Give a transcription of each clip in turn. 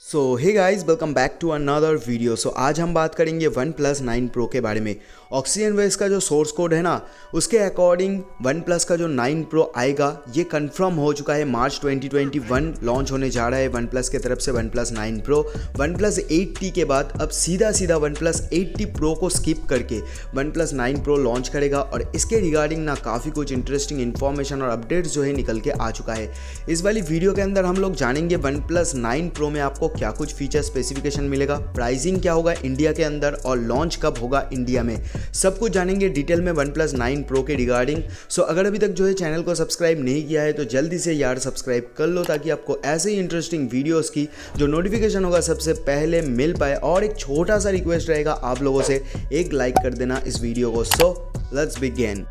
So hey guys, welcome back to another video. So आज हम बात करेंगे OnePlus 9 Pro के बारे में। ऑक्सीजन वेव्स का जो सोर्स कोड है ना, उसके अकॉर्डिंग OnePlus का जो 9 Pro आएगा ये कंफर्म हो चुका है। मार्च 2021 लॉन्च होने जा रहा है OnePlus के तरफ से OnePlus 9 Pro। OnePlus 8T के बाद अब सीधा OnePlus 8T Pro को स्किप करके OnePlus 9 Pro लॉन्च करेगा और इसके रिगार्डिंग ना काफ़ी कुछ इंटरेस्टिंग इन्फॉर्मेशन और अपडेट्स जो है निकल के आ चुका है। इस वाली वीडियो के अंदर हम लोग जानेंगे OnePlus 9 Pro में आपको क्या कुछ फीचर स्पेसिफिकेशन मिलेगा, प्राइसिंग क्या होगा इंडिया के अंदर और लॉन्च कब होगा इंडिया में, सब कुछ जानेंगे डिटेल में OnePlus 9 Pro के रिगार्डिंग। सो अगर अभी तक जो है चैनल को सब्सक्राइब नहीं किया है तो जल्दी से यार सब्सक्राइब कर लो ताकि आपको ऐसे ही इंटरेस्टिंग वीडियोस की जो नोटिफिकेशन होगा सबसे पहले मिल पाए। और एक छोटा सा रिक्वेस्ट रहेगा आप लोगों से, एक लाइक कर देना इस वीडियो को। So let's begin.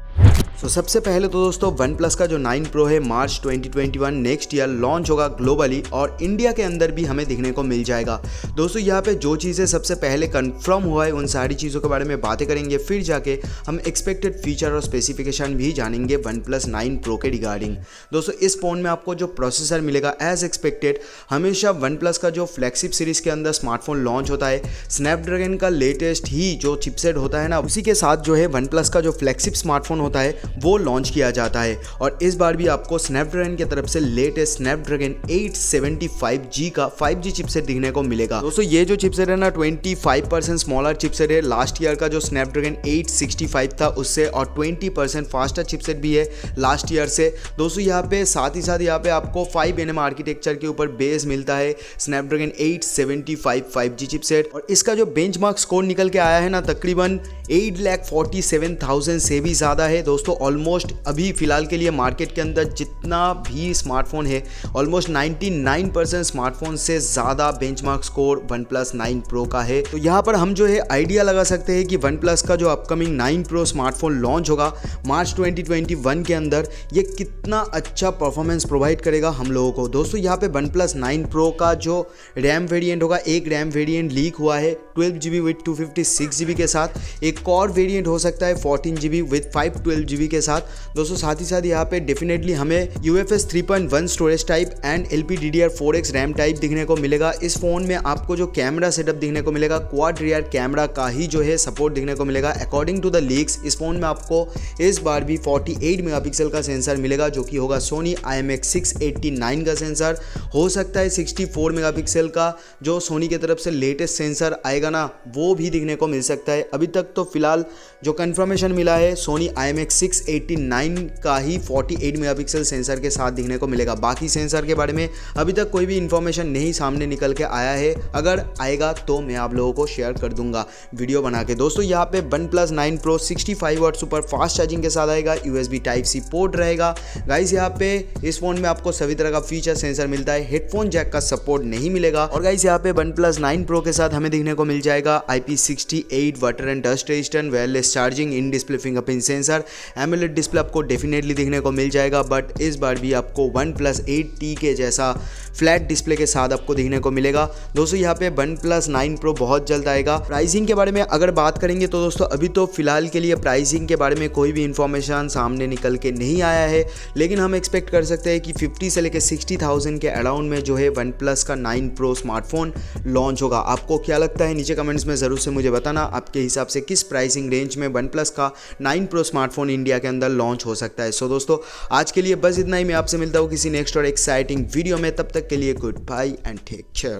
सबसे पहले तो दोस्तों OnePlus का जो 9 Pro है मार्च 2021 नेक्स्ट ईयर लॉन्च होगा ग्लोबली और इंडिया के अंदर भी हमें दिखने को मिल जाएगा। दोस्तों यहाँ पे जो चीज़ें सबसे पहले कंफर्म हुआ है उन सारी चीज़ों के बारे में बातें करेंगे, फिर जाके हम एक्सपेक्टेड फीचर और स्पेसिफिकेशन भी जानेंगे OnePlus 9 Pro के रिगार्डिंग। दोस्तों इस फ़ोन में आपको जो प्रोसेसर मिलेगा एज एक्सपेक्टेड, हमेशा OnePlus का जो फ्लैगशिप सीरीज़ के अंदर स्मार्टफोन लॉन्च होता है स्नैपड्रैगन का लेटेस्ट ही जो चिपसेट होता है ना, उसी के साथ जो है OnePlus का जो फ्लैगशिप स्मार्टफोन होता है वो लॉन्च किया जाता है। और इस बार भी आपको स्नैपड्रैगन की तरफ से लेटेस्ट स्नैपड्रैगन 875G का 5G चिपसेट दिखने को मिलेगा। दोस्तों ये जो चिपसेट है ना 25% स्मॉलर चिपसेट है लास्ट ईयर का जो स्नैपड्रैगन 865 था उससे, और 20% फास्टर चिपसेट भी है लास्ट ईयर से। दोस्तों यहाँ पे साथ ही साथ यहाँ पे आपको 5nm आर्किटेक्चर के ऊपर बेस मिलता है स्नैपड्रैगन 875 5G चिपसेट। और इसका जो बेंचमार्क स्कोर निकल के आया है ना तकरीबन 8,47,000 से भी ज़्यादा है। दोस्तों ऑलमोस्ट अभी फिलहाल के लिए मार्केट के अंदर जितना भी स्मार्टफोन है ऑलमोस्ट 99% स्मार्टफोन से ज़्यादा बेंचमार्क स्कोर OnePlus 9 Pro का है। तो यहाँ पर हम जो है आइडिया लगा सकते हैं कि OnePlus का जो अपकमिंग 9 Pro स्मार्टफोन लॉन्च होगा मार्च 2021 के अंदर ये कितना अच्छा परफॉर्मेंस प्रोवाइड करेगा हम लोगों को। दोस्तों यहाँ पे OnePlus 9 Pro का जो रैम वेरिएंट होगा, एक रैम वेरिएंट लीक हुआ है 12GB विथ 256GB के साथ, एक और वेरिएंट हो सकता है 14GB विथ 512GB के साथ। दोस्तों साथ ही साथ यहाँ पे डेफिनेटली हमें UFS 3.1 storage type and LPDDR4X RAM type दिखने को मिलेगा। इस फोन में आपको जो कैमरा सेटअप दिखने को मिलेगा क्वाड रियर कैमरा का ही जो है सपोर्ट दिखने को मिलेगा। अकॉर्डिंग टू द लीक्स इस फोन में आपको इस बार भी 48 मेगापिक्सल का सेंसर मिलेगा जो कि होगा सोनी IMX689 का सेंसर। हो सकता है 64 मेगापिक्सल का जो सोनी की तरफ से लेटेस्ट सेंसर आएगा ना वो भी दिखने को मिल सकता है। अभी तक तो फिलहाल जो कंफर्मेशन मिला है सोनी IMX689 का ही 48 मेगापिक्सल सेंसर के साथ दिखने को मिलेगा। बाकी सेंसर के बारे में अभी तक कोई भी इंफॉर्मेशन नहीं सामने निकल के आया है, अगर आएगा तो मैं आप लोगों को शेयर कर दूंगा वीडियो बना के। दोस्तों यहाँ पे OnePlus 9 Pro 65 वाट सुपर फास्ट चार्जिंग के साथ आएगा, USB Type-C पोर्ट रहेगा। गाइस यहाँ पे इस फोन में आपको सभी तरह का फीचर सेंसर मिलता है, हेडफोन जैक का सपोर्ट नहीं मिलेगा। और गाइस यहाँ पे OnePlus 9 Pro के साथ हमें दिखने को मिल जाएगा IP68 water and dust resistant wireless charging, in display fingerprint sensor, AMOLED display आपको डेफिनेटली दिखने को मिल जाएगा। बट इस बार भी आपको OnePlus 8T के जैसा फ्लैट डिस्प्ले के साथ आपको दिखने को मिलेगा। दोस्तों यहाँ पे OnePlus 9 Pro बहुत जल्द आएगा। प्राइसिंग के बारे में अगर बात करेंगे तो दोस्तों अभी तो फिलहाल के लिए प्राइसिंग के बारे में कोई भी इंफॉर्मेशन सामने निकल के नहीं आया है, लेकिन हम एक्सपेक्ट कर सकते हैं कि 50 से लेकर 60,000 के अराउंड में जो है OnePlus का 9 Pro स्मार्टफोन लॉन्च होगा। आपको क्या लगता है नीचे कमेंट्स में ज़रूर से मुझे बताना, आपके हिसाब से किस प्राइसिंग रेंज में OnePlus का 9 Pro स्मार्टफोन इंडिया के अंदर लॉन्च हो सकता है। सो दोस्तों आज के लिए बस इतना ही। मैं आपसे मिलता हूँ किसी नेक्स्ट और एक्साइटिंग वीडियो में, तब तक के लिए goodbye and take care.